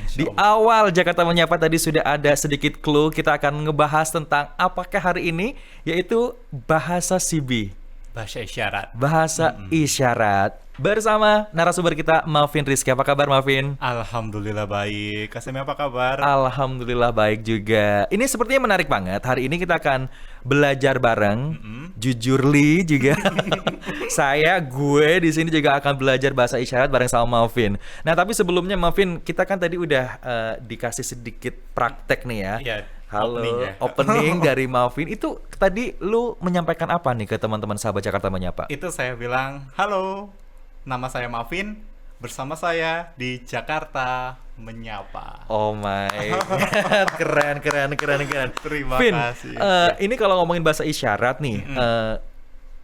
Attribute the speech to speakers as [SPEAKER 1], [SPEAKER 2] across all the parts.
[SPEAKER 1] Masya
[SPEAKER 2] Di
[SPEAKER 1] Allah.
[SPEAKER 2] awal Jakarta Menyapa tadi sudah ada sedikit clue, kita akan ngebahas tentang apakah hari ini, yaitu bahasa Sibi,
[SPEAKER 1] Bahasa isyarat.
[SPEAKER 2] bahasa isyarat. Bersama narasumber kita Malvin Rizky. Apa kabar Malvin?
[SPEAKER 1] Alhamdulillah baik. Kasemi apa kabar?
[SPEAKER 2] Alhamdulillah baik juga. Ini sepertinya menarik banget. Hari ini kita akan belajar bareng. Jujurly juga. Gue di sini juga akan belajar bahasa isyarat bareng sama Malvin. Nah, tapi sebelumnya Malvin, kita kan tadi udah dikasih sedikit praktek nih ya.
[SPEAKER 1] Iya,
[SPEAKER 2] Halo,
[SPEAKER 1] opening ya.
[SPEAKER 2] opening dari Malvin. Itu tadi lu menyampaikan apa nih ke teman-teman sahabat Jakarta Menyapa?
[SPEAKER 1] Itu saya bilang, halo, nama saya Malvin, bersama saya di Jakarta Menyapa.
[SPEAKER 2] Oh my God, keren.
[SPEAKER 1] Terima
[SPEAKER 2] Vin,
[SPEAKER 1] kasih.
[SPEAKER 2] ini kalau ngomongin bahasa isyarat nih,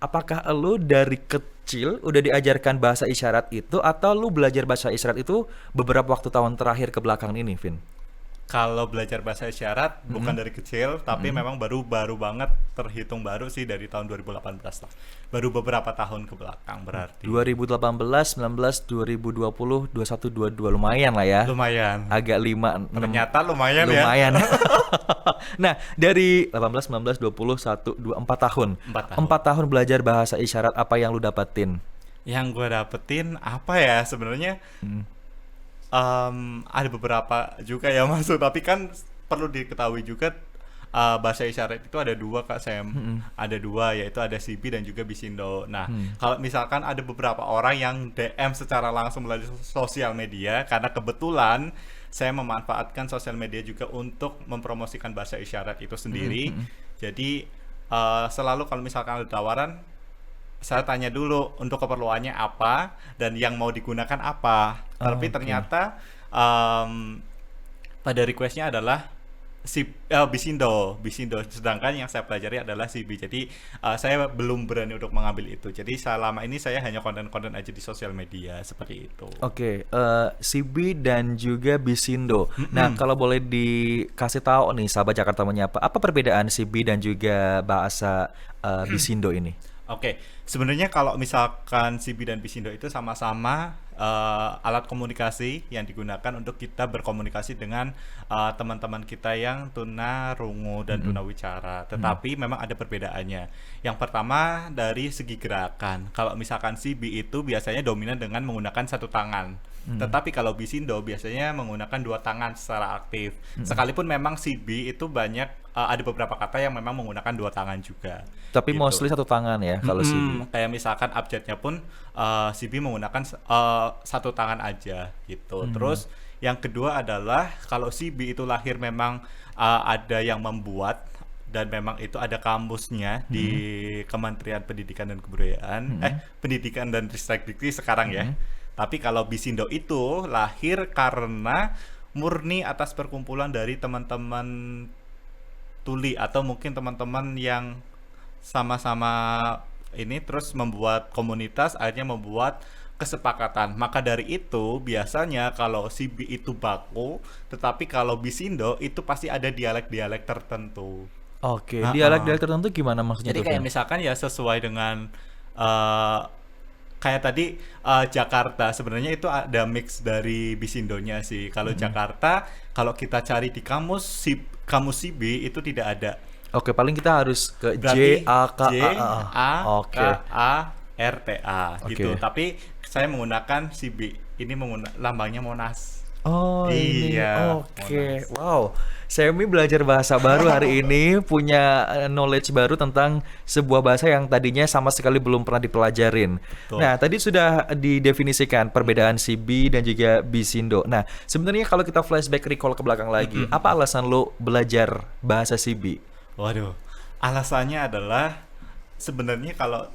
[SPEAKER 2] apakah lu dari kecil udah diajarkan bahasa isyarat itu atau lu belajar bahasa isyarat itu beberapa waktu tahun terakhir ke belakang ini, Vin?
[SPEAKER 1] Kalau belajar bahasa isyarat bukan dari kecil, tapi memang baru banget, terhitung baru sih dari tahun 2018 lah. Baru beberapa tahun ke belakang berarti.
[SPEAKER 2] 2018, 19, 2020, 21, 22 lumayan lah ya.
[SPEAKER 1] Lumayan.
[SPEAKER 2] Agak 5, 6.
[SPEAKER 1] Ternyata lumayan ya.
[SPEAKER 2] Lumayan. Nah, dari 18, 19, 20, 1, 2, 4 tahun.
[SPEAKER 1] 4 tahun.
[SPEAKER 2] 4 tahun belajar bahasa isyarat, apa yang lu dapetin?
[SPEAKER 1] Yang gue dapetin apa ya sebenarnya? Ada beberapa juga ya masuk, tapi kan perlu diketahui juga bahasa isyarat itu ada dua Kak Sam. Ada dua, yaitu ada Sibi dan juga Bisindo. Nah, kalau misalkan ada beberapa orang yang DM secara langsung melalui sosial media, karena kebetulan saya memanfaatkan sosial media juga untuk mempromosikan bahasa isyarat itu sendiri. Jadi selalu kalau misalkan ada tawaran, saya tanya dulu untuk keperluannya apa dan yang mau digunakan apa. Tapi ternyata pada requestnya adalah Bisindo, sedangkan yang saya pelajari adalah Sibi. Jadi saya belum berani untuk mengambil itu. Jadi selama ini saya hanya konten-konten aja di sosial media seperti itu.
[SPEAKER 2] Oke, Sibi dan juga Bisindo. Nah, kalau boleh dikasih tahu nih sahabat Jakarta Menyapa, apa perbedaan Sibi dan juga bahasa Bisindo ini?
[SPEAKER 1] Oke, sebenarnya kalau misalkan Sibi dan Bisindo itu sama-sama alat komunikasi yang digunakan untuk kita berkomunikasi dengan teman-teman kita yang tunarungu dan tunawicara. Tetapi memang ada perbedaannya. Yang pertama dari segi gerakan. Kalau misalkan Sibi itu biasanya dominan dengan menggunakan satu tangan. Tetapi kalau Bisindo biasanya menggunakan dua tangan secara aktif. Sekalipun memang Sibi itu banyak ada beberapa kata yang memang menggunakan dua tangan juga.
[SPEAKER 2] Tapi
[SPEAKER 1] Gitu.
[SPEAKER 2] mostly satu tangan ya kalau Sibi.
[SPEAKER 1] Kayak misalkan abjadnya pun Sibi menggunakan satu tangan aja gitu. Terus yang kedua adalah kalau Sibi itu lahir memang ada yang membuat dan memang itu ada kamusnya di Kementerian Pendidikan dan Kebudayaan, Pendidikan dan Ristekdikti sekarang ya. Tapi kalau Bisindo itu lahir karena murni atas perkumpulan dari teman-teman tuli atau mungkin teman-teman yang sama-sama ini terus membuat komunitas, akhirnya membuat kesepakatan. Maka dari itu biasanya kalau Sibi itu baku, tetapi kalau Bisindo itu pasti ada dialek-dialek tertentu.
[SPEAKER 2] Oke, dialek-dialek tertentu gimana maksudnya
[SPEAKER 1] Jadi
[SPEAKER 2] tuh,
[SPEAKER 1] kayak
[SPEAKER 2] Vin?
[SPEAKER 1] misalkan ya sesuai dengan kayak tadi Jakarta, sebenarnya itu ada mix dari Bisindonya sih. Kalau Jakarta, kalau kita cari di kamus Sibi itu tidak ada.
[SPEAKER 2] Oke, paling kita harus ke
[SPEAKER 1] Berarti
[SPEAKER 2] JAKA. Oke.
[SPEAKER 1] JAKARTA gitu.
[SPEAKER 2] Oke.
[SPEAKER 1] Tapi saya menggunakan Sibi. Ini lambangnya Monas.
[SPEAKER 2] Oh, ini.
[SPEAKER 1] Iya,
[SPEAKER 2] Oke.
[SPEAKER 1] Monas.
[SPEAKER 2] Wow. Semi belajar bahasa baru hari ini, punya knowledge baru tentang sebuah bahasa yang tadinya sama sekali belum pernah dipelajarin.
[SPEAKER 1] Betul.
[SPEAKER 2] Nah, tadi sudah didefinisikan perbedaan Sibi dan juga Bisindo. Nah, sebenarnya kalau kita flashback recall ke belakang lagi, apa alasan lo belajar bahasa Sibi?
[SPEAKER 1] Waduh, alasannya adalah sebenarnya kalau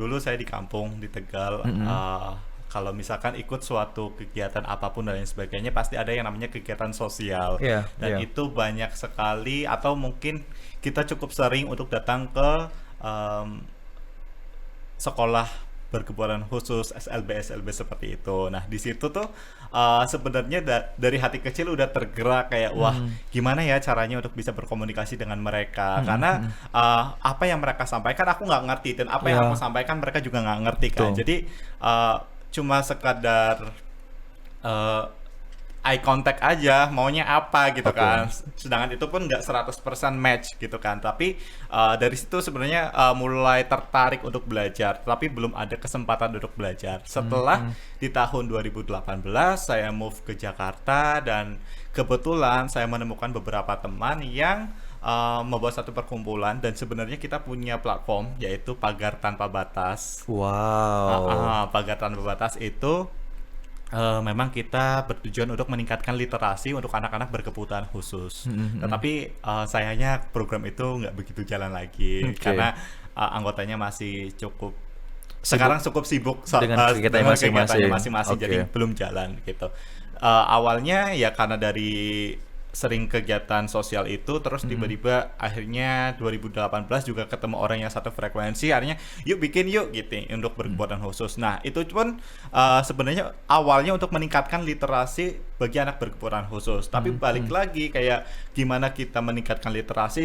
[SPEAKER 1] dulu saya di kampung di Tegal, kalau misalkan ikut suatu kegiatan apapun dan lain sebagainya, pasti ada yang namanya kegiatan sosial.
[SPEAKER 2] Iya,
[SPEAKER 1] Dan
[SPEAKER 2] iya.
[SPEAKER 1] itu banyak sekali, atau mungkin kita cukup sering untuk datang ke sekolah berkebutuhan khusus, SLB seperti itu. Nah, di situ tuh sebenarnya dari hati kecil udah tergerak kayak wah, gimana ya caranya untuk bisa berkomunikasi dengan mereka, karena apa yang mereka sampaikan aku nggak ngerti, dan apa yang
[SPEAKER 2] Ya.
[SPEAKER 1] aku sampaikan mereka juga nggak ngerti kan.
[SPEAKER 2] Betul.
[SPEAKER 1] Jadi cuma sekadar eye contact aja maunya apa gitu
[SPEAKER 2] Oke.
[SPEAKER 1] kan. Sedangkan itu pun nggak 100% match gitu kan. Tapi dari situ sebenarnya mulai tertarik untuk belajar, tapi belum ada kesempatan untuk belajar. Setelah di tahun 2018 saya move ke Jakarta dan kebetulan saya menemukan beberapa teman yang membuat satu perkumpulan dan sebenarnya kita punya platform yaitu Pagar Tanpa Batas.
[SPEAKER 2] Wow.
[SPEAKER 1] Pagar Tanpa Batas itu memang kita bertujuan untuk meningkatkan literasi untuk anak-anak berkebutuhan khusus. Tetapi sayangnya program itu nggak begitu jalan lagi
[SPEAKER 2] Oke.
[SPEAKER 1] karena anggotanya masih cukup sekarang cukup sibuk
[SPEAKER 2] Dengan kegiatannya masing-masing.
[SPEAKER 1] masing-masing,
[SPEAKER 2] Oke.
[SPEAKER 1] jadi belum jalan gitu. Awalnya ya karena dari sering kegiatan sosial itu terus tiba-tiba akhirnya 2018 juga ketemu orang yang satu frekuensi, akhirnya yuk bikin yuk gitu untuk berkebutuhan khusus. Nah itu pun sebenarnya awalnya untuk meningkatkan literasi bagi anak berkebutuhan khusus, tapi balik lagi kayak gimana kita meningkatkan literasi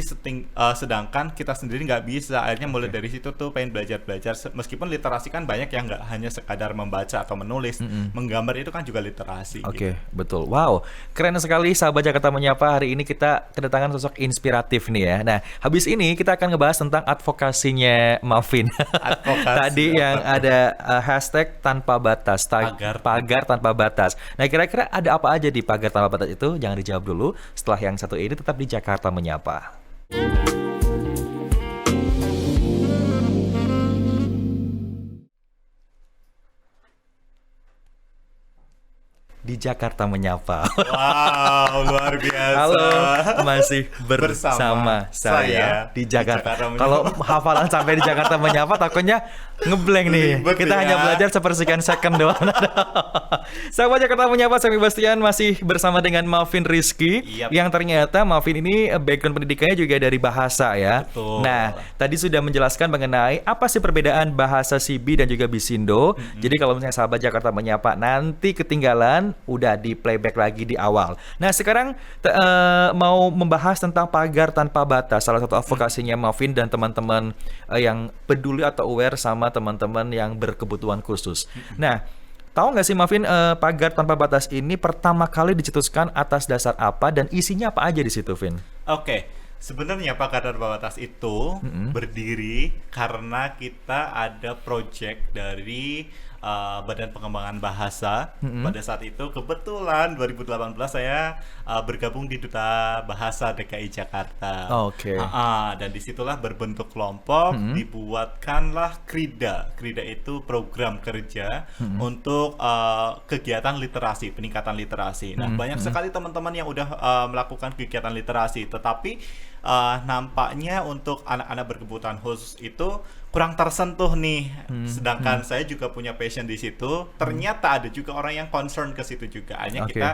[SPEAKER 1] sedangkan kita sendiri nggak bisa. Akhirnya mulai dari situ tuh pengen belajar meskipun literasi kan banyak yang nggak hanya sekadar membaca atau menulis, menggambar itu kan juga literasi.
[SPEAKER 2] Oke, betul. Wow, keren sekali sahabat Jakarta Menyapa. Hari ini kita kedatangan sosok inspiratif nih ya. Nah, habis ini kita akan ngebahas tentang advokasinya Muffin.
[SPEAKER 1] Advokasi.
[SPEAKER 2] Tadi yang ada hashtag tanpa batas, pagar tanpa batas. Nah, kira-kira ada apa aja di pagar tanpa batas itu? Jangan dijawab dulu. Setelah yang satu ini tetap di Jakarta Menyapa. Di Jakarta Menyapa.
[SPEAKER 1] Wow, luar biasa.
[SPEAKER 2] Halo, masih
[SPEAKER 1] Bersama
[SPEAKER 2] bersama saya di Jakarta.
[SPEAKER 1] Jakarta Menyapa.
[SPEAKER 2] Kalau hafalan sampai di Jakarta Menyapa, takutnya ngeblank nih.
[SPEAKER 1] Ribet
[SPEAKER 2] Kita
[SPEAKER 1] ya.
[SPEAKER 2] hanya belajar sepersekian second doang. Sahabat Jakarta Menyapa, saya Bastian masih bersama dengan Muffin Rizky.
[SPEAKER 1] Yap.
[SPEAKER 2] Yang ternyata Muffin ini background pendidikannya juga dari bahasa ya.
[SPEAKER 1] Betul.
[SPEAKER 2] Nah, tadi sudah menjelaskan mengenai apa sih perbedaan bahasa Sibi dan juga Bisindo. Jadi kalau misalnya sahabat Jakarta Menyapa nanti ketinggalan, udah di playback lagi di awal. Nah sekarang mau membahas tentang pagar tanpa batas, salah satu advokasinya Muffin dan teman-teman yang peduli atau aware sama teman-teman yang berkebutuhan khusus. Nah, tahu nggak sih Muffin, pagar tanpa batas ini pertama kali dicetuskan atas dasar apa dan isinya apa aja di situ, Vin?
[SPEAKER 1] Oke, sebenarnya Pagar Tanpa Batas itu berdiri karena kita ada project dari Badan Pengembangan Bahasa. Pada saat itu kebetulan 2018 saya bergabung di Duta Bahasa DKI Jakarta.
[SPEAKER 2] Oke.
[SPEAKER 1] Dan disitulah berbentuk kelompok, dibuatkanlah KRIDA. KRIDA itu program kerja untuk kegiatan literasi, peningkatan literasi. Nah, banyak sekali teman-teman yang udah melakukan kegiatan literasi, tetapi nampaknya untuk anak-anak berkebutuhan khusus itu kurang tersentuh nih. Sedangkan saya juga punya passion di situ. Ternyata ada juga orang yang concern ke situ juga. Akhirnya
[SPEAKER 2] Oke.
[SPEAKER 1] kita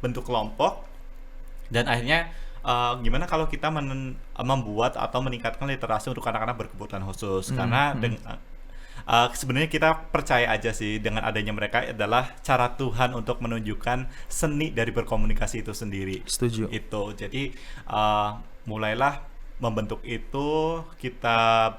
[SPEAKER 1] bentuk kelompok dan akhirnya gimana kalau kita membuat atau meningkatkan literasi untuk anak-anak berkebutuhan khusus. Karena sebenarnya kita percaya aja sih dengan adanya mereka adalah cara Tuhan untuk menunjukkan seni dari berkomunikasi itu sendiri.
[SPEAKER 2] Setuju.
[SPEAKER 1] Itu. Jadi mulailah membentuk itu, kita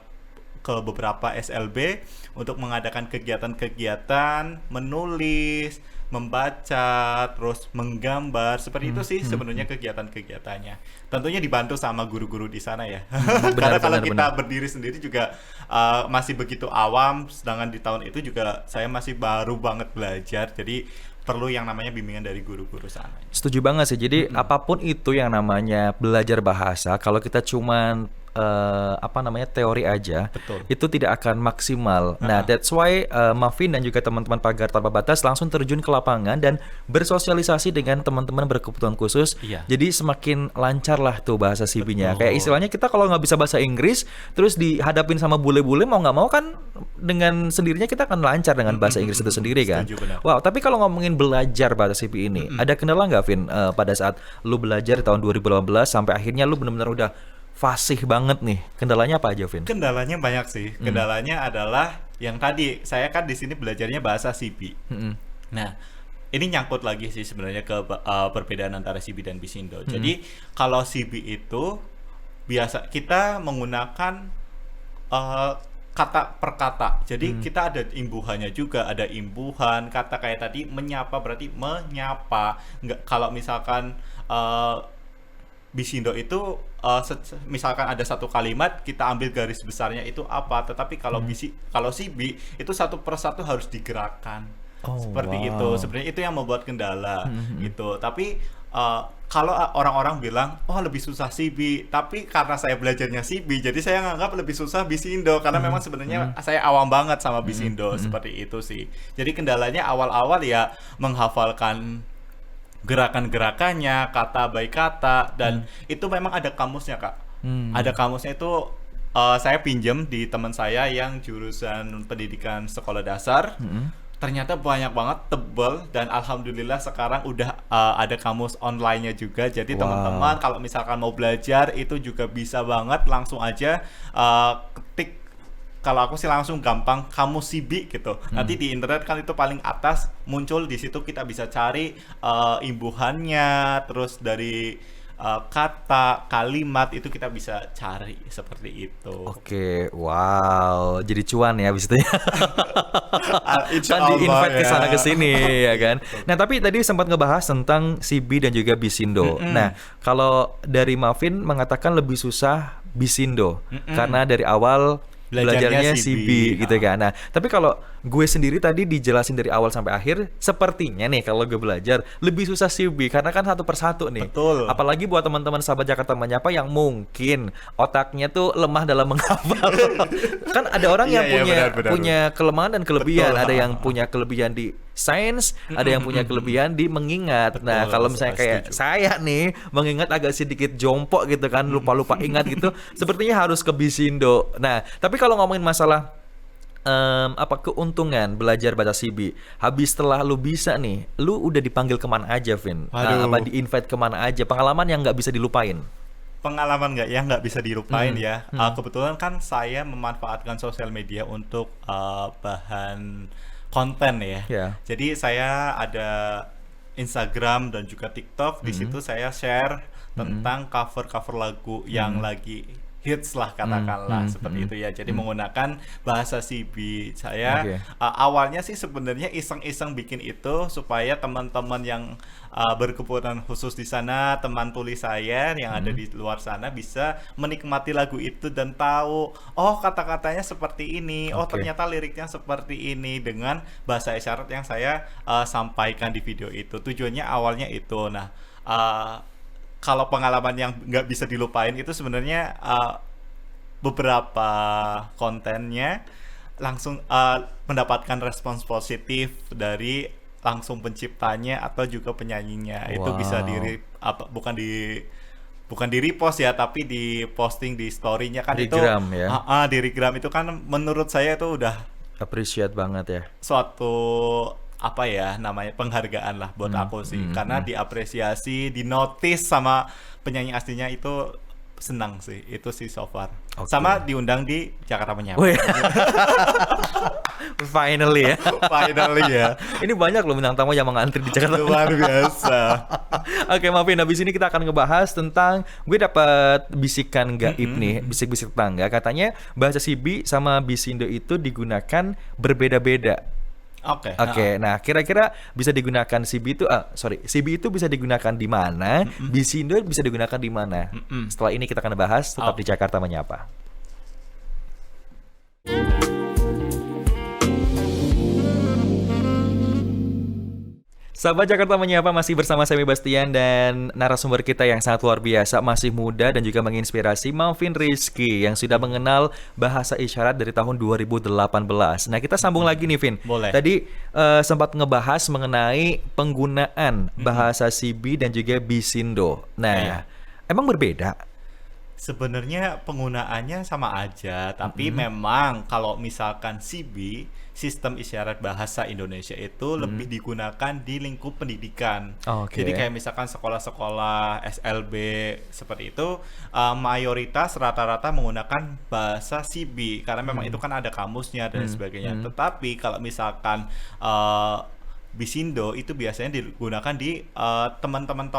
[SPEAKER 1] ke beberapa SLB untuk mengadakan kegiatan-kegiatan menulis, membaca, terus menggambar. Seperti itu sih sebenarnya kegiatan-kegiatannya. Tentunya dibantu sama guru-guru di sana ya. Karena kalau kita berdiri sendiri juga masih begitu awam, sedangkan di tahun itu juga saya masih baru banget belajar. Jadi perlu yang namanya bimbingan dari guru-guru sana.
[SPEAKER 2] Setuju banget sih. Jadi apapun itu yang namanya belajar bahasa, kalau kita cuman teori aja,
[SPEAKER 1] Betul.
[SPEAKER 2] itu tidak akan maksimal. Nah, that's why Muffin dan juga teman-teman Pagar Tanpa Batas langsung terjun ke lapangan dan bersosialisasi dengan teman-teman berkebutuhan khusus.
[SPEAKER 1] Iya.
[SPEAKER 2] Jadi semakin lancar lah tuh bahasa Sibinya.
[SPEAKER 1] Betul.
[SPEAKER 2] Kayak istilahnya kita kalau nggak bisa bahasa Inggris, terus dihadapin sama bule-bule mau nggak mau kan dengan sendirinya kita akan lancar dengan bahasa Inggris itu sendiri kan.
[SPEAKER 1] Setuju, benar.
[SPEAKER 2] Wow, tapi kalau ngomongin belajar bahasa Sibi ini, ada kendala nggak, Vin, pada saat lu belajar di tahun 2018 sampai akhirnya lu benar-benar udah fasih banget nih? Kendalanya apa aja, Vin?
[SPEAKER 1] Kendalanya banyak sih. Kendalanya adalah yang tadi saya kan di sini belajarnya bahasa Sibi. Nah, ini nyangkut lagi sih sebenarnya ke perbedaan antara Sibi dan Bisindo. Jadi kalau Sibi itu biasa kita menggunakan kata per kata. Jadi kita ada imbuhannya juga, ada imbuhan kata kayak tadi menyapa berarti menyapa. Nggak, kalau misalkan Bisindo itu misalkan ada satu kalimat kita ambil garis besarnya itu apa, tetapi kalau kalau Sibi itu satu persatu harus digerakkan. Seperti itu. Sebenarnya itu yang membuat kendala gitu. Tapi kalau orang-orang bilang lebih susah Sibi, tapi karena saya belajarnya Sibi, jadi saya nganggap lebih susah Bisindo karena memang sebenarnya saya awam banget sama Bisindo seperti itu sih. Jadi kendalanya awal-awal ya menghafalkan gerakan-gerakannya, kata by kata, dan itu memang ada kamusnya, Kak. Ada kamusnya itu saya pinjam di teman saya yang jurusan pendidikan sekolah dasar. Ternyata banyak banget, tebel, dan alhamdulillah sekarang udah ada kamus online-nya juga. Jadi teman-teman kalau misalkan mau belajar itu juga bisa banget langsung aja ketik. Kalau aku sih langsung gampang kamus Sibi gitu. Nanti di internet kan itu paling atas muncul, di situ kita bisa cari imbuhannya, terus dari kata, kalimat itu kita bisa cari seperti itu.
[SPEAKER 2] Oke, wow, jadi cuan ya abis itu ya.
[SPEAKER 1] Insya
[SPEAKER 2] Kan di-invite
[SPEAKER 1] Allah
[SPEAKER 2] ke sana
[SPEAKER 1] ya.
[SPEAKER 2] ke sini ya kan. Nah, tapi tadi sempat ngebahas tentang Sibi dan juga Bisindo. Nah, kalau dari Mavin mengatakan lebih susah Bisindo karena dari awal belajarnya
[SPEAKER 1] Belajarnya
[SPEAKER 2] Sibi
[SPEAKER 1] Sibi,
[SPEAKER 2] gitu kan. Nah, tapi kalau gue sendiri tadi dijelasin dari awal sampai akhir, sepertinya nih kalau gue belajar lebih susah Sibi karena kan satu persatu nih.
[SPEAKER 1] Betul.
[SPEAKER 2] Apalagi buat teman-teman sahabat Jakarta Menyapa yang mungkin otaknya tuh lemah dalam menghafal. Kan ada orang yang
[SPEAKER 1] Iya,
[SPEAKER 2] punya
[SPEAKER 1] benar.
[SPEAKER 2] punya kelemahan dan kelebihan.
[SPEAKER 1] Betul.
[SPEAKER 2] Ada yang punya kelebihan di sains, ada yang punya kelebihan di mengingat. Nah,
[SPEAKER 1] Betul,
[SPEAKER 2] kalau misalnya kayak
[SPEAKER 1] setuju.
[SPEAKER 2] saya nih mengingat agak sedikit jompo gitu kan, lupa-lupa ingat gitu, sepertinya harus ke Bisindo. Nah, tapi kalau ngomongin masalah keuntungan belajar bahasa Sibi, habis setelah lu bisa nih, lu udah dipanggil kemana aja, Vin?
[SPEAKER 1] Waduh.
[SPEAKER 2] Apa di-invite kemana aja? Pengalaman yang nggak bisa dilupain.
[SPEAKER 1] Pengalaman nggak bisa dilupain ya. Kebetulan kan saya memanfaatkan sosial media untuk bahan konten ya.
[SPEAKER 2] Ya.
[SPEAKER 1] Jadi saya ada Instagram dan juga TikTok. Di situ saya share tentang cover-cover lagu yang lagi hits lah katakanlah seperti itu ya. Jadi menggunakan bahasa Sibi. Saya
[SPEAKER 2] Oke.
[SPEAKER 1] awalnya sih sebenarnya iseng-iseng bikin itu supaya teman-teman yang berkebutuhan khusus di sana, teman tulis saya yang ada di luar sana bisa menikmati lagu itu dan tahu kata-katanya seperti ini,
[SPEAKER 2] Oke.
[SPEAKER 1] ternyata liriknya seperti ini dengan bahasa isyarat yang saya sampaikan di video itu. Tujuannya awalnya itu. Nah, kalau pengalaman yang nggak bisa dilupain itu sebenarnya beberapa kontennya langsung mendapatkan respons positif dari langsung penciptanya atau juga penyanyinya. Itu bisa bukan di repost ya, tapi di posting di story-nya kan itu
[SPEAKER 2] Regram ya.
[SPEAKER 1] di regram itu kan menurut saya itu udah
[SPEAKER 2] Appreciate banget ya.
[SPEAKER 1] suatu namanya penghargaan lah buat aku sih, karena diapresiasi, dinotis sama penyanyi aslinya, itu senang sih, itu sih so far.
[SPEAKER 2] Oke.
[SPEAKER 1] Sama diundang di Jakarta Menyapa.
[SPEAKER 2] Wih. Finally ya.
[SPEAKER 1] Finally ya.
[SPEAKER 2] Ini banyak loh bintang tamu yang mengantri di Jakarta.
[SPEAKER 1] Luar biasa.
[SPEAKER 2] Oke, Mavin, habis ini kita akan ngebahas tentang, gue dapat bisikan gaib nih, bisik-bisik tetangga, katanya bahasa Sibi sama Bisindo itu digunakan berbeda-beda. Oke, nah kira-kira bisa digunakan Sibi itu bisa digunakan di mana, Bisindo bisa digunakan di mana. Setelah ini kita akan bahas, tetap di Jakarta Menyapa. Sahabat Jakarta Menyapa, masih bersama saya Bastian dan narasumber kita yang sangat luar biasa, masih muda dan juga menginspirasi, Mavin Rizky yang sudah mengenal bahasa isyarat dari tahun 2018. Nah, kita sambung lagi nih, Vin.
[SPEAKER 1] Boleh.
[SPEAKER 2] Tadi sempat ngebahas mengenai penggunaan bahasa Sibi dan juga Bisindo. Nah,
[SPEAKER 1] Iya.
[SPEAKER 2] emang berbeda?
[SPEAKER 1] Sebenarnya penggunaannya sama aja, tapi memang kalau misalkan Sibi, sistem isyarat bahasa Indonesia itu lebih digunakan di lingkup pendidikan.
[SPEAKER 2] Oke.
[SPEAKER 1] Jadi kayak misalkan sekolah-sekolah SLB seperti itu, mayoritas rata-rata menggunakan bahasa Sibi karena memang itu kan ada kamusnya dan sebagainya. Tetapi kalau misalkan Bisindo itu biasanya digunakan di teman-teman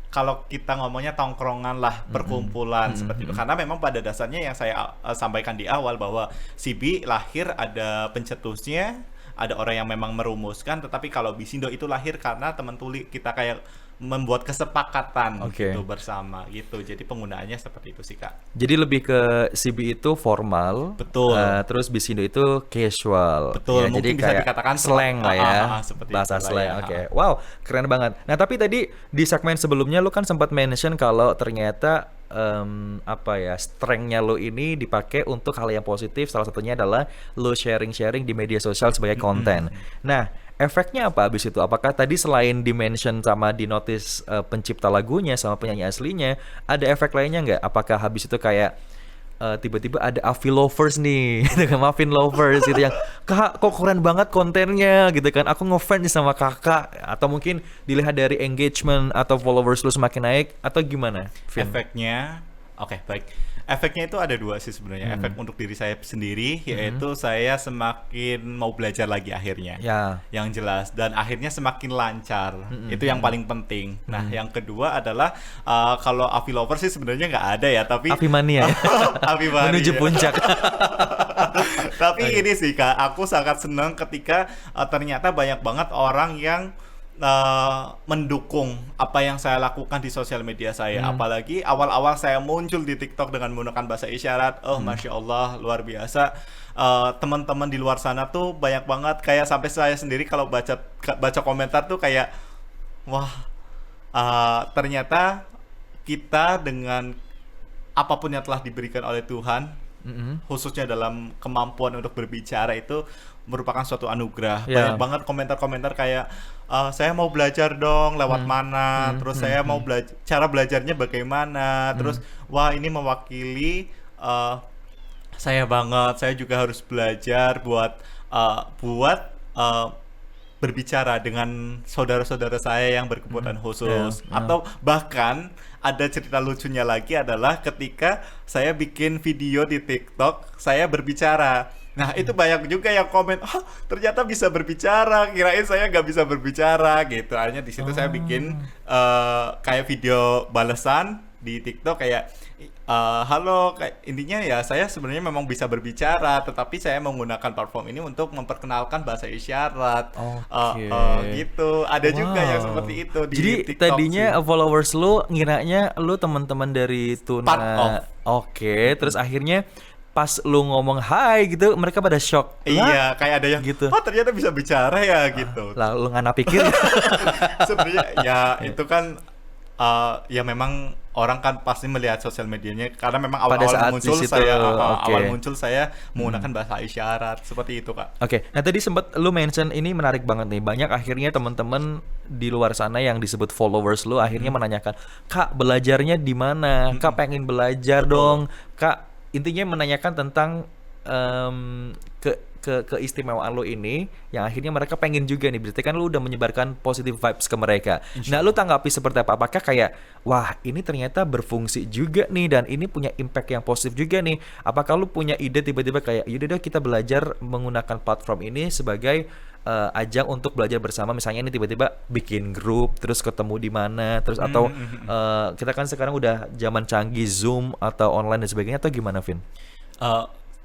[SPEAKER 1] kalau kita ngomongnya tongkrongan lah, perkumpulan seperti itu. Karena memang pada dasarnya yang saya sampaikan di awal bahwa CB lahir ada pencetusnya, ada orang yang memang merumuskan, tetapi kalau Bisindo itu lahir karena teman tuli kita kayak membuat kesepakatan gitu bersama gitu. Jadi penggunaannya seperti itu sih, Kak.
[SPEAKER 2] Jadi lebih ke CB itu formal,
[SPEAKER 1] betul.
[SPEAKER 2] Terus Bisindo itu casual.
[SPEAKER 1] Betul.
[SPEAKER 2] Ya,
[SPEAKER 1] mungkin
[SPEAKER 2] jadi
[SPEAKER 1] bisa
[SPEAKER 2] kayak
[SPEAKER 1] dikatakan
[SPEAKER 2] slang lah ya, bahasa
[SPEAKER 1] slang.
[SPEAKER 2] Oke. Wow, keren banget. Nah tapi tadi di segmen sebelumnya lu kan sempat mention kalau ternyata strength-nya lo ini dipakai untuk hal yang positif. Salah satunya adalah lo sharing-sharing di media sosial sebagai konten. Nah, efeknya apa abis itu? Apakah tadi selain di-mention sama di-notice pencipta lagunya sama penyanyi aslinya, ada efek lainnya nggak? Apakah habis itu kayak tiba-tiba ada Avi lovers nih, dengan Muffin lovers gitu yang, kak kok keren banget kontennya gitu kan, aku ngefans sama kakak, atau mungkin dilihat dari engagement atau followers lu semakin naik, atau gimana, Vin?
[SPEAKER 1] Efeknya, oke, baik. Efeknya itu ada dua sih sebenarnya. Efek untuk diri saya sendiri, yaitu saya semakin mau belajar lagi akhirnya. Yang jelas. Dan akhirnya semakin lancar. Itu yang paling penting. Nah, yang kedua adalah kalau Avi lover sih sebenarnya nggak ada ya, tapi
[SPEAKER 2] Avi mania ya?
[SPEAKER 1] Avi mania.
[SPEAKER 2] Menuju puncak.
[SPEAKER 1] Tapi ini sih, Kak, aku sangat senang ketika ternyata banyak banget orang yang mendukung apa yang saya lakukan di sosial media saya. Apalagi awal-awal saya muncul di TikTok dengan menggunakan bahasa isyarat. Masya Allah, luar biasa. Teman-teman di luar sana tuh banyak banget, kayak sampai saya sendiri kalau baca komentar tuh kayak, wah, ternyata kita dengan apapun yang telah diberikan oleh Tuhan, khususnya dalam kemampuan untuk berbicara, itu merupakan suatu anugerah. Banyak banget komentar-komentar kayak, saya mau belajar dong lewat mana, terus saya mau cara belajarnya bagaimana, terus wah ini mewakili saya banget, saya juga harus belajar buat berbicara dengan saudara-saudara saya yang berkebutuhan khusus. Atau bahkan ada cerita lucunya lagi adalah ketika saya bikin video di TikTok, saya berbicara. Nah, itu banyak juga yang komen, ternyata bisa berbicara, kirain saya nggak bisa berbicara gitu. Akhirnya di situ saya bikin kayak video balasan di TikTok kayak, halo, kayak intinya ya saya sebenarnya memang bisa berbicara, tetapi saya menggunakan platform ini untuk memperkenalkan bahasa isyarat. Gitu. Ada juga yang seperti itu di
[SPEAKER 2] Jadi
[SPEAKER 1] TikTok. Jadi
[SPEAKER 2] tadinya followers lu ngiranya lu teman-teman dari Tuna. Terus akhirnya pas lu ngomong hai gitu, mereka pada shock.
[SPEAKER 1] Iya, kayak ada yang
[SPEAKER 2] gitu.
[SPEAKER 1] Ternyata bisa bicara ya gitu.
[SPEAKER 2] Lah lu ngana pikir.
[SPEAKER 1] Sebenarnya ya itu kan ya memang orang kan pasti melihat sosial medianya, karena memang awal-awal muncul saya menggunakan bahasa isyarat seperti itu, Kak.
[SPEAKER 2] Nah tadi sempat lu mention ini menarik banget nih. Banyak akhirnya teman-teman di luar sana yang disebut followers lu akhirnya menanyakan, "Kak, belajarnya di mana? Kak, pengen belajar dong." Kak, intinya menanyakan tentang keistimewaan lo ini, yang akhirnya mereka pengen juga nih. Berarti kan lo udah menyebarkan positive vibes ke mereka. Nah, lo tanggapi seperti apa? Apakah kayak, wah ini ternyata berfungsi juga nih, dan ini punya impact yang positif juga nih? Apakah lo punya ide tiba-tiba kayak, yaudah deh kita belajar menggunakan platform ini sebagai ajang untuk belajar bersama? Misalnya ini tiba-tiba bikin grup, terus ketemu di mana, terus atau kita kan sekarang udah zaman canggih, Zoom atau online dan sebagainya, atau gimana, Vin?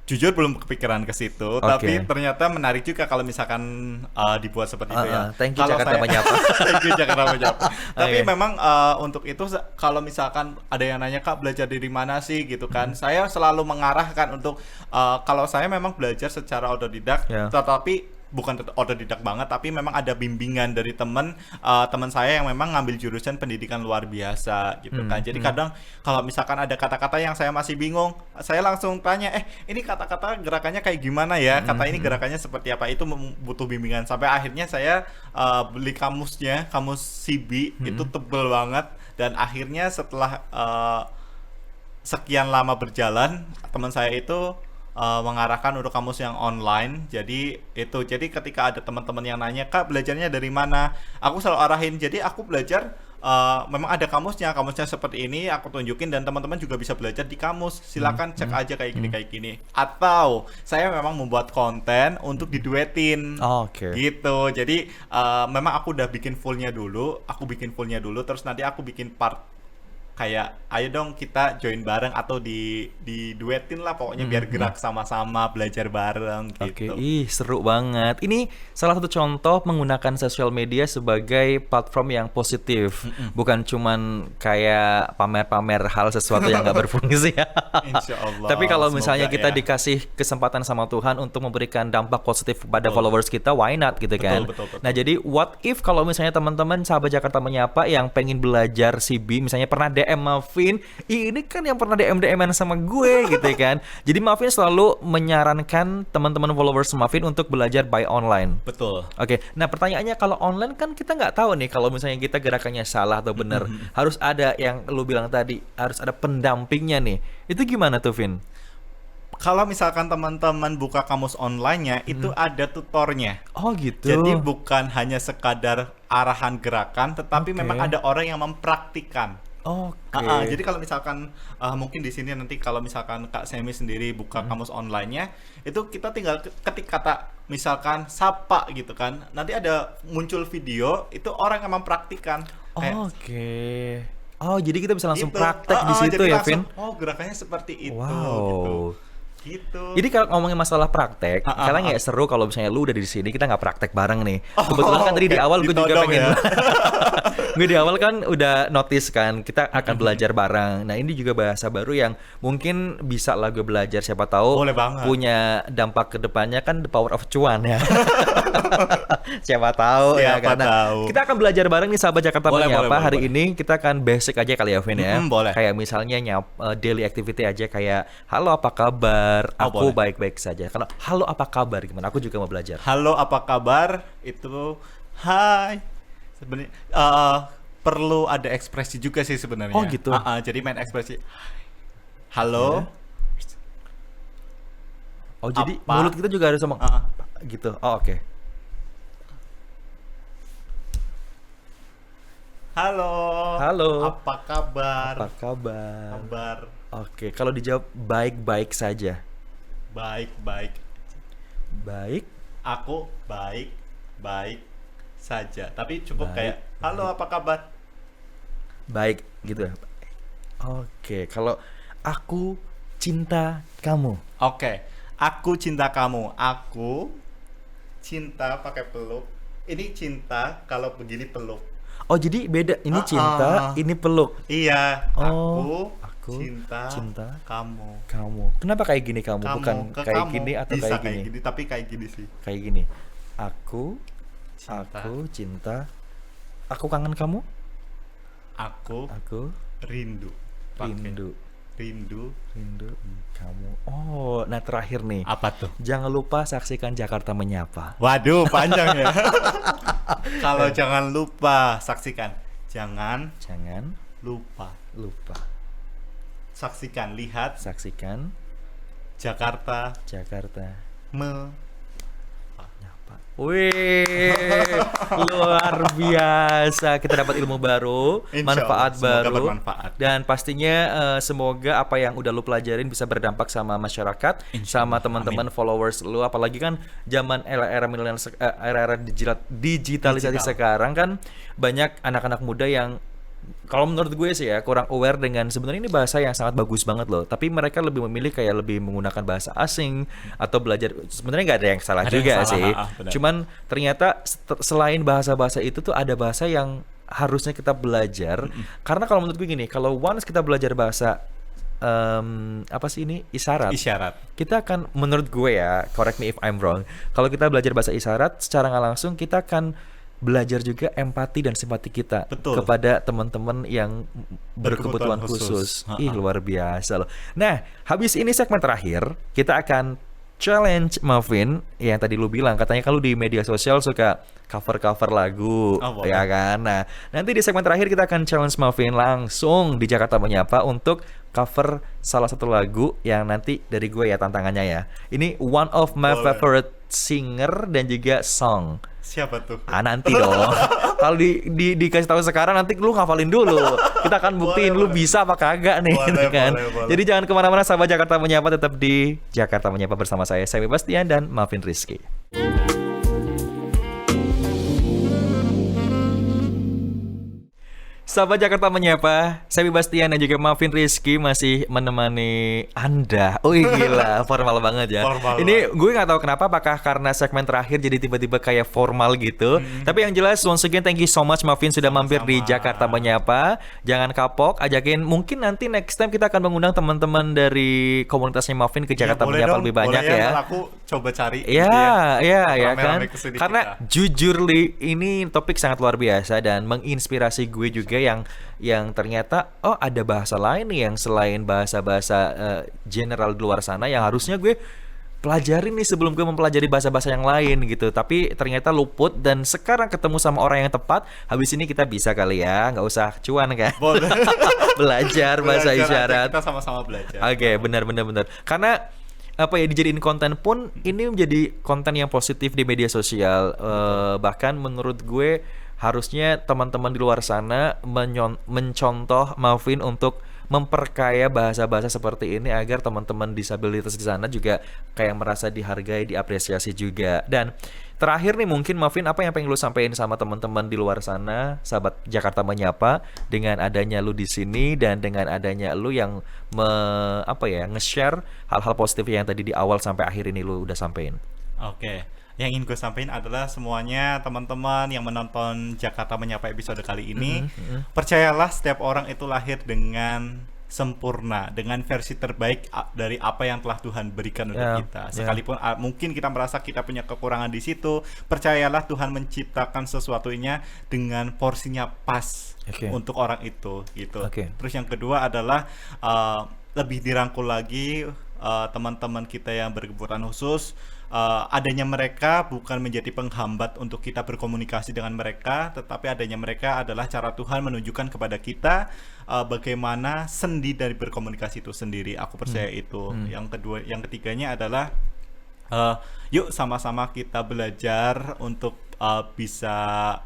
[SPEAKER 1] Jujur belum kepikiran ke situ, tapi ternyata menarik juga kalau misalkan dibuat seperti itu ya.
[SPEAKER 2] Thank you Jakarta Menyapa.
[SPEAKER 1] Thank you Jakarta Menyapa. Tapi memang untuk itu kalau misalkan ada yang nanya, Kak, belajar dari mana sih gitu kan, saya selalu mengarahkan untuk kalau saya memang belajar secara otodidak, tetapi bukan otodidak banget, tapi memang ada bimbingan dari teman saya yang memang ngambil jurusan pendidikan luar biasa gitu kan. Jadi kadang kalau misalkan ada kata-kata yang saya masih bingung, saya langsung tanya, ini kata-kata gerakannya kayak gimana ya, kata ini gerakannya seperti apa, itu butuh bimbingan. Sampai akhirnya saya beli kamusnya, kamus CB, itu tebel banget. Dan akhirnya setelah sekian lama berjalan, teman saya itu mengarahkan untuk kamus yang online. Jadi ketika ada teman-teman yang nanya, Kak, belajarnya dari mana, aku selalu arahin, jadi aku belajar memang ada kamusnya seperti ini aku tunjukin dan teman-teman juga bisa belajar di kamus. Silakan cek aja kayak gini. Atau saya memang membuat konten untuk diduetin.
[SPEAKER 2] Oke.
[SPEAKER 1] Gitu. Jadi memang aku udah bikin fullnya dulu, terus nanti aku bikin part kayak ayo dong kita join bareng atau di duetin lah pokoknya biar gerak sama-sama belajar bareng
[SPEAKER 2] Oke,
[SPEAKER 1] gitu.
[SPEAKER 2] ih seru banget. Ini salah satu contoh menggunakan sosial media sebagai platform yang positif, bukan cuman kayak pamer-pamer hal sesuatu yang nggak berfungsi.
[SPEAKER 1] Insya Allah.
[SPEAKER 2] Tapi kalau misalnya
[SPEAKER 1] semoga
[SPEAKER 2] kita
[SPEAKER 1] ya.
[SPEAKER 2] dikasih kesempatan sama Tuhan untuk memberikan dampak positif kepada followers kita, why not gitu kan?
[SPEAKER 1] Betul.
[SPEAKER 2] Nah jadi what if kalau misalnya teman-teman sahabat Jakarta Menyapa yang pengen belajar CB, misalnya pernah DM Muffin, ini kan yang pernah DM-an sama gue gitu kan. Jadi Muffin selalu menyarankan teman-teman followers Muffin untuk belajar by online.
[SPEAKER 1] Betul.
[SPEAKER 2] Oke, nah pertanyaannya kalau online kan kita nggak tahu nih kalau misalnya kita gerakannya salah atau benar. Harus ada yang lu bilang tadi, harus ada pendampingnya nih. Itu gimana tuh, Vin?
[SPEAKER 1] Kalau misalkan teman-teman buka kamus online-nya itu ada tutornya.
[SPEAKER 2] Oh gitu.
[SPEAKER 1] Jadi bukan hanya sekadar arahan gerakan, tetapi
[SPEAKER 2] Oke.
[SPEAKER 1] memang ada orang yang mempraktikkan.
[SPEAKER 2] Oke.
[SPEAKER 1] Jadi kalau misalkan mungkin di sini nanti kalau misalkan Kak Semi sendiri buka kamus online-nya, itu kita tinggal ketik kata misalkan sapa gitu kan. Nanti ada muncul video itu orang yang mempraktikkan.
[SPEAKER 2] Oke. Oh, jadi kita bisa langsung
[SPEAKER 1] Gitu.
[SPEAKER 2] praktek di situ
[SPEAKER 1] Jadi
[SPEAKER 2] ya, Vin?
[SPEAKER 1] langsung, oh gerakannya seperti itu
[SPEAKER 2] Wow.
[SPEAKER 1] gitu.
[SPEAKER 2] Jadi kalau ngomongin masalah praktek, kalian nggak seru kalau misalnya lu udah di sini kita nggak praktek bareng nih. Kebetulan kan tadi di
[SPEAKER 1] kayak
[SPEAKER 2] awal gue juga
[SPEAKER 1] ditodong
[SPEAKER 2] pengen,
[SPEAKER 1] ya.
[SPEAKER 2] gue di awal kan udah notice kan kita akan belajar bareng. Nah ini juga bahasa baru yang mungkin bisa lah gue belajar. Siapa tahu
[SPEAKER 1] Boleh banget.
[SPEAKER 2] punya dampak ke depannya kan the power of cuan ya. Siapa tahu ya
[SPEAKER 1] Siapa
[SPEAKER 2] karena
[SPEAKER 1] tahu.
[SPEAKER 2] kita akan belajar bareng nih sahabat Jakarta
[SPEAKER 1] Boleh,
[SPEAKER 2] Menyapa.
[SPEAKER 1] boleh,
[SPEAKER 2] Hari
[SPEAKER 1] boleh.
[SPEAKER 2] ini kita akan basic aja kali ya, Vin ya.
[SPEAKER 1] Boleh.
[SPEAKER 2] Kayak misalnya daily activity aja kayak halo apa kabar?
[SPEAKER 1] Oh,
[SPEAKER 2] Aku
[SPEAKER 1] boleh.
[SPEAKER 2] baik-baik saja. Kalau halo apa kabar gimana? Aku juga mau belajar.
[SPEAKER 1] Halo, apa kabar? Itu hai. Sebenarnya perlu ada ekspresi juga sih sebenarnya.
[SPEAKER 2] Oh, gitu.
[SPEAKER 1] Jadi main ekspresi. Halo.
[SPEAKER 2] Oh jadi
[SPEAKER 1] Apa?
[SPEAKER 2] mulut kita juga harus ngomong gitu. Oh oke.
[SPEAKER 1] Halo.
[SPEAKER 2] Halo.
[SPEAKER 1] Apa kabar?
[SPEAKER 2] Apa kabar?
[SPEAKER 1] Kabar
[SPEAKER 2] Oke, kalau dijawab baik-baik saja.
[SPEAKER 1] baik-baik.
[SPEAKER 2] Baik.
[SPEAKER 1] Aku baik-baik saja. Tapi cukup
[SPEAKER 2] Baik,
[SPEAKER 1] kayak halo, apa kabar?
[SPEAKER 2] Baik gitu ya. Oke, kalau aku cinta kamu.
[SPEAKER 1] Oke. Aku cinta kamu. Aku cinta pakai peluk. Ini cinta kalau begini peluk.
[SPEAKER 2] Oh, jadi beda. Ini cinta, ini peluk.
[SPEAKER 1] Iya,
[SPEAKER 2] Oh,
[SPEAKER 1] aku
[SPEAKER 2] cinta
[SPEAKER 1] kamu.
[SPEAKER 2] kamu. Kenapa kayak gini kamu? Bukan
[SPEAKER 1] Ke
[SPEAKER 2] kayak
[SPEAKER 1] kamu.
[SPEAKER 2] gini atau
[SPEAKER 1] Bisa
[SPEAKER 2] kayak gini?
[SPEAKER 1] tapi kayak gini sih.
[SPEAKER 2] Kayak gini. Aku
[SPEAKER 1] Cinta.
[SPEAKER 2] aku cinta. Aku kangen kamu.
[SPEAKER 1] Aku
[SPEAKER 2] Aku
[SPEAKER 1] rindu. Pakai
[SPEAKER 2] rindu
[SPEAKER 1] rindu.
[SPEAKER 2] kamu. Oh, nah terakhir nih.
[SPEAKER 1] Apa tuh?
[SPEAKER 2] Jangan lupa saksikan Jakarta Menyapa.
[SPEAKER 1] Waduh, panjang ya. Kalau jangan lupa saksikan. Jangan
[SPEAKER 2] Jangan
[SPEAKER 1] lupa
[SPEAKER 2] lupa
[SPEAKER 1] saksikan, lihat
[SPEAKER 2] saksikan
[SPEAKER 1] Jakarta
[SPEAKER 2] Jakarta
[SPEAKER 1] Menyapa.
[SPEAKER 2] Wih, luar biasa. Kita dapat ilmu baru,
[SPEAKER 1] Insya
[SPEAKER 2] manfaat
[SPEAKER 1] Allah, semoga
[SPEAKER 2] baru,
[SPEAKER 1] bermanfaat.
[SPEAKER 2] dan pastinya semoga apa yang udah lu pelajarin bisa berdampak sama masyarakat, sama teman-teman followers lu. Apalagi kan zaman era milenial, era digitalisasi
[SPEAKER 1] Digital.
[SPEAKER 2] sekarang kan banyak anak-anak muda yang kalau menurut gue sih ya kurang aware dengan sebenarnya ini bahasa yang sangat bagus banget loh, tapi mereka lebih memilih kayak lebih menggunakan bahasa asing atau belajar. Sebenarnya nggak ada yang salah
[SPEAKER 1] Ada yang
[SPEAKER 2] juga
[SPEAKER 1] salah,
[SPEAKER 2] sih,
[SPEAKER 1] benar.
[SPEAKER 2] cuman ternyata selain bahasa-bahasa itu tuh ada bahasa yang harusnya kita belajar. Karena kalau menurut gue gini, kalau once kita belajar bahasa apa sih ini isyarat, kita akan, menurut gue ya, correct me if I'm wrong, kalau kita belajar bahasa isyarat secara nggak langsung kita akan belajar juga empati dan simpati kita
[SPEAKER 1] Betul.
[SPEAKER 2] kepada teman-teman yang berkebutuhan khusus. Ih, luar biasa loh. Nah, habis ini segmen terakhir kita akan challenge Muffin yang tadi lu bilang katanya kalau di media sosial suka cover-cover lagu,
[SPEAKER 1] boleh.
[SPEAKER 2] ya kan? Nah, nanti di segmen terakhir kita akan challenge Muffin langsung di Jakarta Menyapa untuk cover salah satu lagu yang nanti dari gue ya tantangannya ya. Ini one of my
[SPEAKER 1] Boleh.
[SPEAKER 2] favorite singer dan juga song.
[SPEAKER 1] Siapa tuh?
[SPEAKER 2] Nanti dong. Kalau dikasih tahu sekarang nanti lu ngafalin dulu. Kita akan buktiin lu bisa apa kagak nih, gitu kan.
[SPEAKER 1] Boleh.
[SPEAKER 2] Jadi jangan kemana-mana, sahabat Jakarta Menyapa, tetap di Jakarta Menyapa bersama saya Bastian dan Malvin Rizky. Sahabat Jakarta Menyapa, saya Bastian dan juga Malvin Rizky masih menemani Anda. Gila, formal banget ya.
[SPEAKER 1] Formal
[SPEAKER 2] Ini gue nggak tahu kenapa, apakah karena segmen terakhir jadi tiba-tiba kayak formal gitu. Tapi yang jelas, once again thank you so much Malvin sudah mampir di Jakarta Menyapa. Jangan kapok, ajakin, mungkin nanti next time kita akan mengundang teman-teman dari komunitasnya Malvin ke Jakarta Menyapa lebih banyak ya.
[SPEAKER 1] Aku coba cari.
[SPEAKER 2] Ya kan. Karena
[SPEAKER 1] kita.
[SPEAKER 2] jujur Li, ini topik sangat luar biasa dan menginspirasi gue juga yang ternyata ada bahasa lain nih yang selain bahasa-bahasa general di luar sana yang harusnya gue pelajarin nih sebelum gue mempelajari bahasa-bahasa yang lain gitu, tapi ternyata luput. Dan sekarang ketemu sama orang yang tepat, habis ini kita bisa kali ya, nggak usah cuan kan.
[SPEAKER 1] Boleh.
[SPEAKER 2] belajar bahasa isyarat.
[SPEAKER 1] Kita sama-sama belajar.
[SPEAKER 2] Oke, benar. Karena apa ya, dijadiin konten pun ini menjadi konten yang positif di media sosial. Bahkan menurut gue harusnya teman-teman di luar sana mencontoh Malvin untuk memperkaya bahasa-bahasa seperti ini agar teman-teman disabilitas di sana juga kayak merasa dihargai, diapresiasi juga. Dan terakhir nih mungkin Malvin, apa yang pengen lu sampaikan sama teman-teman di luar sana, sahabat Jakarta Menyapa, dengan adanya lu di sini dan dengan adanya lu yang nge-share hal-hal positif yang tadi di awal sampai akhir ini lu udah sampein.
[SPEAKER 1] Oke. Yang ingin gue sampaikan adalah semuanya teman-teman yang menonton Jakarta Menyapa episode kali ini, percayalah setiap orang itu lahir dengan sempurna, dengan versi terbaik dari apa yang telah Tuhan berikan untuk kita. Sekalipun mungkin kita merasa kita punya kekurangan di situ, percayalah Tuhan menciptakan sesuatunya dengan porsinya pas untuk orang itu gitu. Terus yang kedua adalah lebih dirangkul lagi teman-teman kita yang berkebutuhan khusus. Adanya mereka bukan menjadi penghambat untuk kita berkomunikasi dengan mereka, tetapi adanya mereka adalah cara Tuhan menunjukkan kepada kita bagaimana sendi dari berkomunikasi itu sendiri. Aku percaya itu. Yang ketiganya adalah yuk sama-sama kita belajar untuk bisa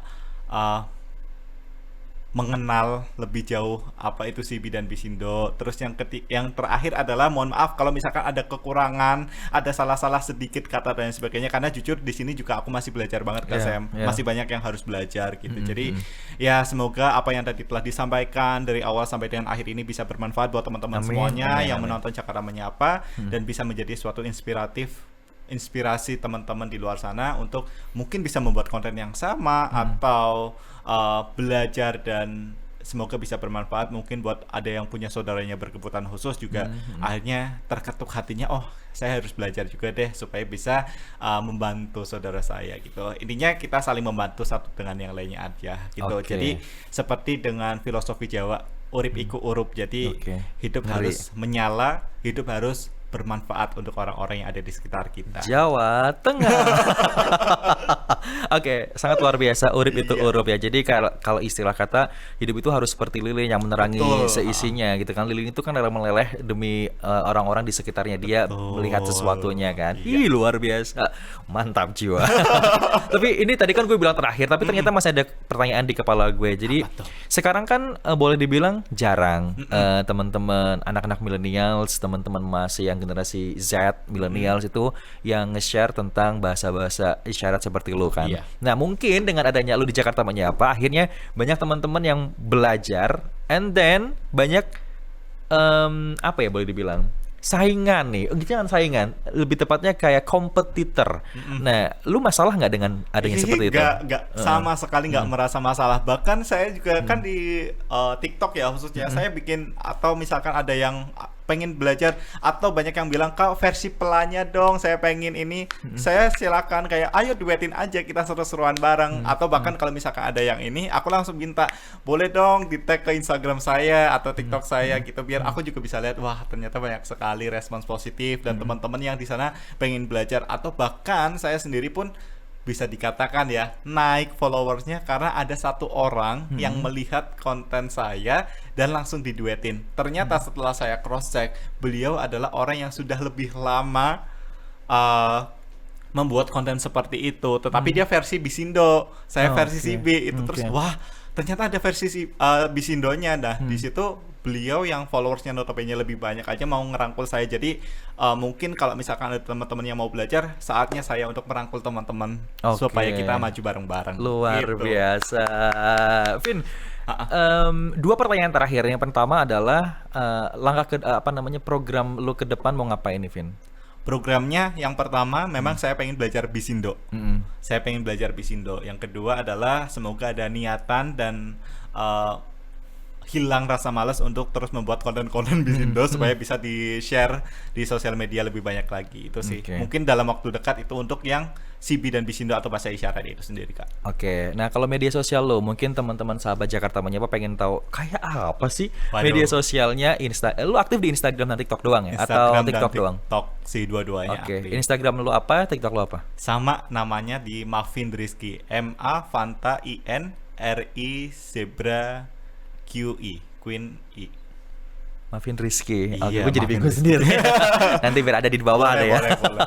[SPEAKER 1] mengenal lebih jauh apa itu CB dan Bisindo. Terus yang terakhir adalah mohon maaf kalau misalkan ada kekurangan, ada salah-salah sedikit kata dan sebagainya, karena jujur di sini juga aku masih belajar banget Kak Sam. Masih banyak yang harus belajar gitu. Jadi ya semoga apa yang tadi telah disampaikan dari awal sampai dengan akhir ini bisa bermanfaat buat teman-teman semuanya yang menonton Jakarta Menyapa dan bisa menjadi suatu inspirasi teman-teman di luar sana untuk mungkin bisa membuat konten yang sama atau belajar, dan semoga bisa bermanfaat. Mungkin buat ada yang punya saudaranya berkebutuhan khusus juga akhirnya terketuk hatinya, saya harus belajar juga deh supaya bisa membantu saudara saya gitu. Intinya kita saling membantu satu dengan yang lainnya aja gitu. Jadi seperti dengan filosofi Jawa, urip iku urup. Jadi hidup harus menyala, hidup harus bermanfaat untuk orang-orang yang ada di sekitar kita.
[SPEAKER 2] Jawa Tengah. Sangat luar biasa, urip itu urup ya. Jadi kalau istilah kata, hidup itu harus seperti lilin yang menerangi seisinya gitu kan. Lilin itu kan adalah meleleh demi orang-orang di sekitarnya dia melihat sesuatunya kan. Luar biasa. Mantap jiwa. Tapi ini tadi kan gue bilang terakhir, tapi ternyata masih ada pertanyaan di kepala gue. Jadi sekarang kan boleh dibilang jarang teman-teman anak-anak millennials, teman-teman masih yang generasi Z, millennials itu yang nge-share tentang bahasa-bahasa isyarat seperti lu kan. Nah mungkin dengan adanya lu di Jakarta Menyapa, akhirnya banyak teman-teman yang belajar, and then banyak boleh dibilang saingan nih, jangan saingan, lebih tepatnya kayak kompetitor. Nah, lu masalah nggak dengan adanya seperti itu?
[SPEAKER 1] Nggak sama sekali nggak merasa masalah. Bahkan saya juga kan di TikTok ya khususnya, saya bikin, atau misalkan ada yang pengen belajar atau banyak yang bilang, Kak versi pelanya dong, saya pengen ini, saya silakan kayak ayo duetin aja, kita seru-seruan bareng. Atau bahkan kalau misalkan ada yang ini, aku langsung minta boleh dong di tag ke Instagram saya atau TikTok saya gitu, biar aku juga bisa lihat, wah ternyata banyak sekali respons positif dan teman-teman yang di sana pengen belajar. Atau bahkan saya sendiri pun bisa dikatakan ya naik followersnya karena ada satu orang yang melihat konten saya dan langsung diduetin. Ternyata setelah saya cross check, beliau adalah orang yang sudah lebih lama membuat konten seperti itu, tetapi dia versi Bisindo, saya versi
[SPEAKER 2] Oke.
[SPEAKER 1] CB itu. Terus
[SPEAKER 2] Oke.
[SPEAKER 1] wah, ternyata ada versi Bisindonya. Nah, di situ beliau yang followersnya notabene lebih banyak aja mau ngerangkul saya. Jadi mungkin kalau misalkan ada teman-teman yang mau belajar, saatnya saya untuk merangkul teman-teman
[SPEAKER 2] Oke.
[SPEAKER 1] supaya kita maju bareng-bareng.
[SPEAKER 2] Luar
[SPEAKER 1] Gitu.
[SPEAKER 2] biasa. Vin, dua pertanyaan terakhir. Yang pertama adalah langkah program lu ke depan mau ngapain nih, Vin?
[SPEAKER 1] Programnya yang pertama memang saya pengen belajar Bisindo. Saya pengen belajar Bisindo. Yang kedua adalah semoga ada niatan dan hilang rasa malas untuk terus membuat konten-konten Bisindo supaya bisa di-share di sosial media lebih banyak lagi. Itu sih.
[SPEAKER 2] Oke.
[SPEAKER 1] Mungkin dalam waktu dekat itu untuk yang CB dan Bisindo atau bahasa isyarat itu sendiri, Kak.
[SPEAKER 2] Oke, nah kalau media sosial lo, mungkin teman-teman sahabat Jakarta Menyapa pengen tahu kayak apa sih
[SPEAKER 1] Waduh.
[SPEAKER 2] media sosialnya lu aktif di Instagram dan TikTok doang ya? Atau
[SPEAKER 1] Instagram dan
[SPEAKER 2] TikTok doang?
[SPEAKER 1] TikTok sih dua-duanya
[SPEAKER 2] Oke,
[SPEAKER 1] aktif.
[SPEAKER 2] Instagram lu apa, TikTok lu apa?
[SPEAKER 1] Sama namanya di Mavin Rizky, M-A Fanta I-N R-I Zebra Q-I Queen I.
[SPEAKER 2] Maafin Rizky. Oke,
[SPEAKER 1] Iya,
[SPEAKER 2] gue jadi
[SPEAKER 1] Maafin
[SPEAKER 2] bingung
[SPEAKER 1] Rizky.
[SPEAKER 2] sendiri. Nanti biar ada di bawah
[SPEAKER 1] Boleh,
[SPEAKER 2] deh ya.
[SPEAKER 1] boleh.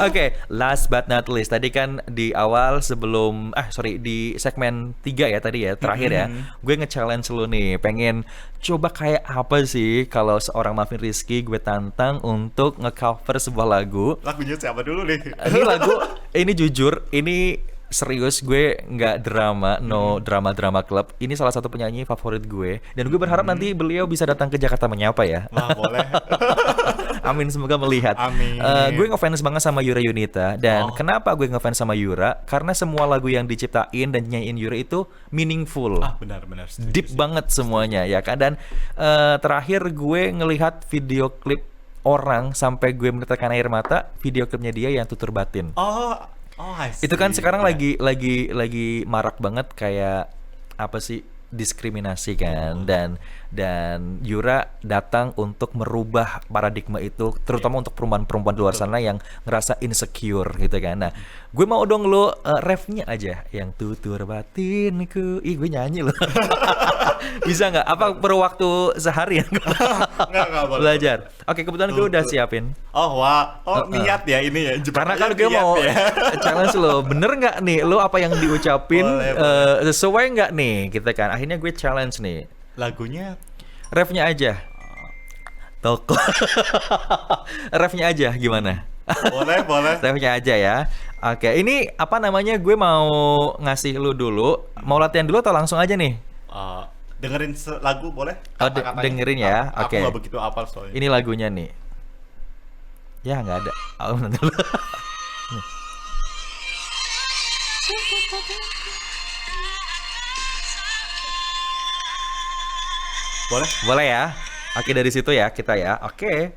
[SPEAKER 2] Oke, last but not least. Tadi kan di awal sebelum di segmen 3 ya tadi ya, terakhir ya. Gue nge-challenge lu nih, pengen coba kayak apa sih kalau seorang Maafin Rizky gue tantang untuk nge-cover sebuah lagu.
[SPEAKER 1] Lagunya siapa dulu nih?
[SPEAKER 2] Ini lagu, ini jujur, ini serius, gue nggak drama, no drama club. Ini salah satu penyanyi favorit gue, dan gue berharap nanti beliau bisa datang ke Jakarta Menyapa ya.
[SPEAKER 1] Wah, boleh.
[SPEAKER 2] Amin, semoga melihat.
[SPEAKER 1] Amin.
[SPEAKER 2] Gue ngefans banget sama Yura Yunita, dan
[SPEAKER 1] Oh.
[SPEAKER 2] kenapa gue ngefans sama Yura? Karena semua lagu yang diciptain dan nyanyiin Yura itu meaningful.
[SPEAKER 1] Benar-benar
[SPEAKER 2] Deep banget semuanya ya kan. Dan terakhir gue ngelihat video klip orang sampai gue meneteskan air mata, video klipnya dia yang Tutur Batin.
[SPEAKER 1] I see.
[SPEAKER 2] Itu kan sekarang
[SPEAKER 1] Ya.
[SPEAKER 2] lagi marak banget kayak apa sih, diskriminasi kan, dan Yura datang untuk merubah paradigma itu, terutama untuk perempuan-perempuan di luar sana yang ngerasa insecure gitu kan. Nah, gue mau dong lo refnya aja yang Tutur Batinku. Ih, gue nyanyi loh. Bisa nggak? Apa perlu waktu sehari ya?
[SPEAKER 1] Nggak boleh.
[SPEAKER 2] Belajar. Oke, kebetulan gue udah siapin.
[SPEAKER 1] Niat ya ini ya.
[SPEAKER 2] Karena kan gue
[SPEAKER 1] Niat
[SPEAKER 2] mau
[SPEAKER 1] ya.
[SPEAKER 2] challenge lo, bener nggak nih lo apa yang diucapin
[SPEAKER 1] Boleh.
[SPEAKER 2] sesuai nggak nih gitu kan. Akhirnya gue challenge nih,
[SPEAKER 1] Lagunya
[SPEAKER 2] refnya aja. Toko. Refnya aja gimana?
[SPEAKER 1] boleh.
[SPEAKER 2] Refnya aja ya. Oke, ini apa namanya, gue mau ngasih lu dulu. Mau latihan dulu atau langsung aja nih?
[SPEAKER 1] Dengerin lagu boleh?
[SPEAKER 2] Oh,
[SPEAKER 1] Kata-katanya.
[SPEAKER 2] dengerin ya.
[SPEAKER 1] Aku
[SPEAKER 2] Oke.
[SPEAKER 1] nggak begitu hafal soalnya.
[SPEAKER 2] Ini lagunya nih. Ya nggak ada. Oh, nanti dulu.
[SPEAKER 1] Boleh?
[SPEAKER 2] Boleh ya? Oke, dari situ ya kita ya. Oke.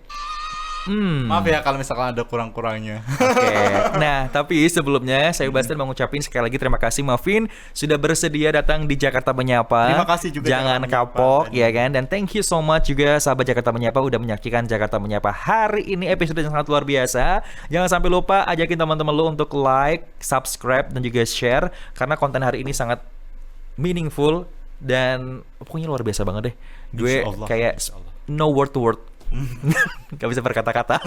[SPEAKER 1] Maaf ya kalau misalkan ada kurang-kurangnya.
[SPEAKER 2] Oke. Nah, tapi sebelumnya saya Bastian mau ngucapin sekali lagi terima kasih Mavin sudah bersedia datang di Jakarta Menyapa.
[SPEAKER 1] Terima kasih juga
[SPEAKER 2] Jangan
[SPEAKER 1] Jakarta
[SPEAKER 2] kapok
[SPEAKER 1] Menyapa.
[SPEAKER 2] ya kan. Dan thank you so much juga sahabat Jakarta Menyapa udah menyaksikan Jakarta Menyapa hari ini, episode yang sangat luar biasa. Jangan sampai lupa ajakin teman-teman lu untuk like, subscribe dan juga share karena konten hari ini sangat meaningful dan pokoknya luar biasa banget deh. Gue
[SPEAKER 1] Insyaallah,
[SPEAKER 2] kayak
[SPEAKER 1] insyaallah.
[SPEAKER 2] no word to word. Gak bisa berkata-kata.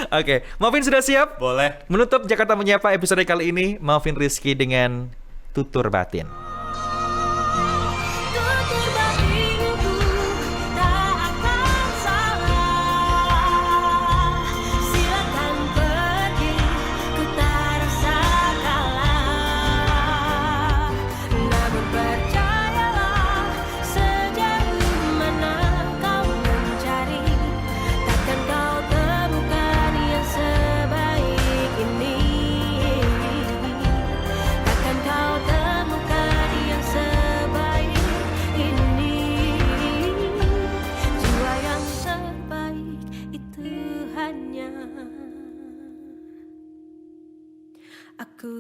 [SPEAKER 2] Oke, Mavin sudah siap?
[SPEAKER 1] Boleh.
[SPEAKER 2] Menutup Jakarta Menyapa episode kali ini, Mavin Rizky dengan Tutur Batin.
[SPEAKER 3] Tutur batinku tak akan salah. Silakan pergi, ku tak rasa kalah. Namun percayalah, sejauh mana kau mencari, takkan kau temukan yang sebaik ini. Takkan kau temukan yang sebaik ini. Jiwa yang terbaik itu hanya aku.